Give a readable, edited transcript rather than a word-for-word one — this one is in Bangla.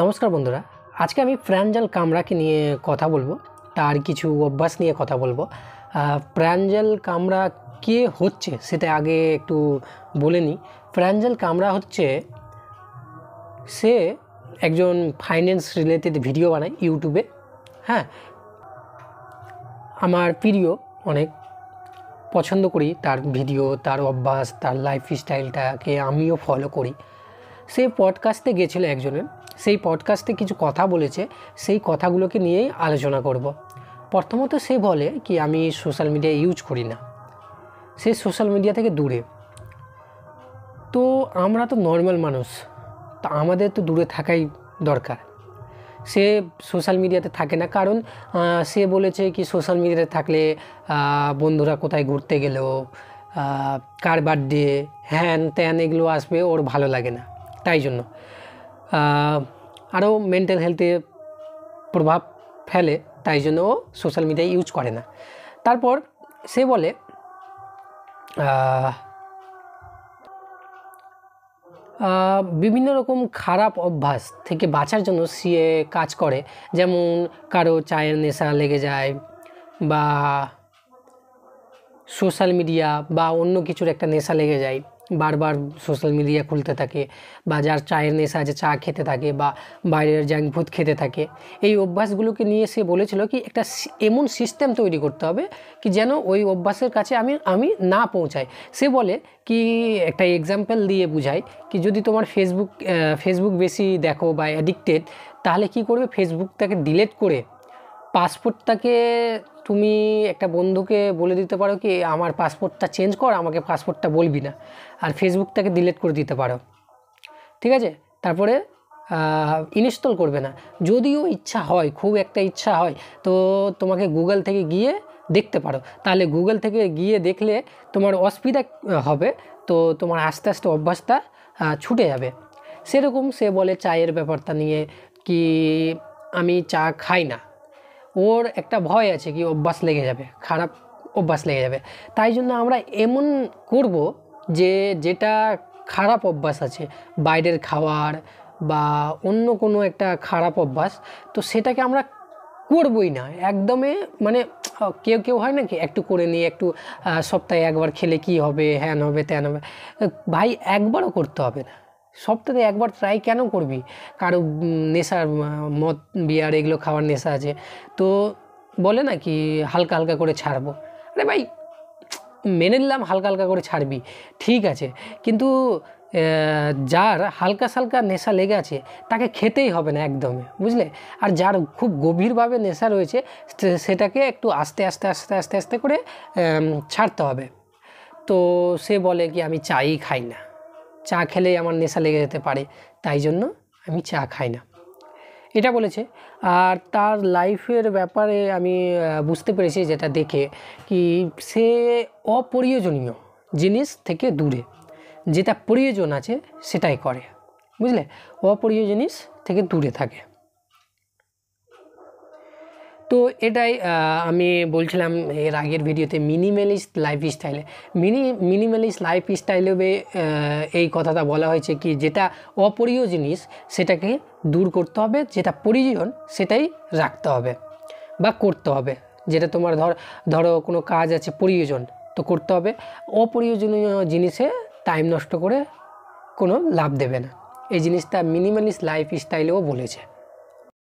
নমস্কার বন্ধুরা, আজকে আমি প্রাঞ্জল কামরাকে নিয়ে কথা বলবো, তার কিছু অভ্যাস নিয়ে কথা বলবো। প্রাঞ্জল কামরা কে হচ্ছে সেটা আগে একটু বলে নিই। প্রাঞ্জল কামরা হচ্ছে, সে একজন ফাইন্যান্স রিলেটেড ভিডিও বানায় ইউটিউবে। হ্যাঁ, আমার প্রিয়, অনেক পছন্দ করি তার ভিডিও, তার অভ্যাস, তার লাইফ স্টাইলটাকে আমিও ফলো করি। সে পডকাস্টে গেছিলো একজনের, সেই পডকাস্টে কিছু কথা বলেছে, সেই কথাগুলোকে নিয়েই আলোচনা করব। প্রথমত সে বলে কি আমি সোশ্যাল মিডিয়া ইউজ করি না, সে সোশ্যাল মিডিয়া থেকে দূরে। তো আমরা তো নর্মাল মানুষ, তা আমাদের তো দূরে থাকাই দরকার। সে সোশ্যাল মিডিয়াতে থাকে না, কারণ সে বলেছে কি সোশ্যাল মিডিয়াতে থাকলে বন্ধুরা কোথায় ঘুরতে গেল, কার বার্থডে, হ্যান ত্যান এগুলো আসবে, ওর ভালো লাগে না, তাই জন্য আরও মেন্টাল হেলথে প্রভাব ফেলে, তাই জন্য ও সোশ্যাল মিডিয়া ইউজ করে না। তারপর সে বলে বিভিন্ন রকম খারাপ অভ্যাস থেকে বাঁচার জন্য সে কাজ করে, যেমন কারো চায়ের নেশা লেগে যায়, বা সোশ্যাল মিডিয়া বা অন্য কিছুর একটা নেশা লেগে যায়, বারবার সোশ্যাল মিডিয়া খুলতে থাকে, বা যার চায়ের নেশা আছে চা খেতে থাকে, বা বাইরের জাঙ্ক ফুড খেতে থাকে। এই অভ্যাসগুলোকে নিয়ে সে বলেছিল কি একটা এমন সিস্টেম তৈরি করতে হবে কি যেন ওই অভ্যাসের কাছে আমি না পৌঁছাই। সে বলে কি একটা এক্সাম্পল দিয়ে বুঝায় কি যদি তোমার ফেসবুক বেশি দেখো বা অ্যাডিক্টেড, তাহলে কি করবে, ফেসবুকটাকে ডিলিট করে পাসপোর্টটাকে তুমি একটা বন্ধুকে বলে দিতে পারো কি আমার পাসপোর্টটা চেঞ্জ কর, আমাকে পাসপোর্টটা বলবি না, আর ফেসবুকটাকে ডিলিট করে দিতে পারো, ঠিক আছে। তারপরে ইনস্টল করবে না। যদিও ইচ্ছা হয়, খুব একটা ইচ্ছা হয়, তো তোমাকে গুগল থেকে গিয়ে দেখতে পারো, তাহলে গুগল থেকে গিয়ে দেখলে তোমার অসুবিধা হবে, তো তোমার আস্তে আস্তে অভ্যাসটা ছুটে যাবে। সেরকম সে বলে চায়ের ব্যাপারটা নিয়ে কি আমি চা খাই না, ওর একটা ভয় আছে কি অভ্যাস লেগে যাবে, খারাপ অভ্যাস লেগে যাবে। তাই জন্য আমরা এমন করব যে যেটা খারাপ অভ্যাস আছে, বাইরের খাওয়ার বা অন্য কোনো একটা খারাপ অভ্যাস, তো সেটাকে আমরা করবই না একদমই। মানে কেউ হয় নাকি একটু করে নিয়ে একটু সপ্তাহে একবার খেলে কি হবে, হ্যান হবে ত্যান হবে, ভাই একবারও করতে হবে না, সপ্তাহে একবার ট্রাই কেন করবি? কারো নেশার মদ বিয়ার এগুলো খাওয়ার নেশা আছে, তো বলে না কি হালকা হালকা করে ছাড়বো। আরে ভাই মেনে নিলাম হালকা হালকা করে ছাড়বি, ঠিক আছে, কিন্তু যার হালকা সালকা নেশা লেগে আছে তাকে খেতেই হবে না একদমই, বুঝলে। আর যার খুব গভীরভাবে নেশা রয়েছে সেটাকে একটু আস্তে আস্তে আস্তে আস্তে আস্তে করে ছাড়তে হবে। তো সে বলে কি আমি চাই খাই না, চা খেলেই আমার নেশা লেগে যেতে পারে, তাই জন্য আমি চা খাই না, এটা বলেছে। আর তার লাইফের ব্যাপারে আমি বুঝতে পেরেছি যেটা দেখে কি সে অপ্রয়োজনীয় জিনিস থেকে দূরে, যেটা প্রয়োজন আছে সেটাই করে, বুঝলে, অপ্রয়োজনীয় জিনিস থেকে দূরে থাকে। তো এটাই আমি বলছিলাম এর আগের ভিডিওতে মিনিমালিস্ট লাইফস্টাইলে, মিনিমালিস্ট লাইফস্টাইলে এই কথাটা বলা হয়েছে কি যেটা অপ্রিয় জিনিস সেটাকে দূর করতে হবে, যেটা প্রয়োজন সেটাই রাখতে হবে বা করতে হবে। যেটা তোমার ধরো কোনো কাজ আছে প্রয়োজন তো করতে হবে, অপ্রয়োজনীয় জিনিসে টাইম নষ্ট করে কোনো লাভ দেবে না। এই জিনিসটা মিনিমালিস্ট লাইফস্টাইলেও বলেছে।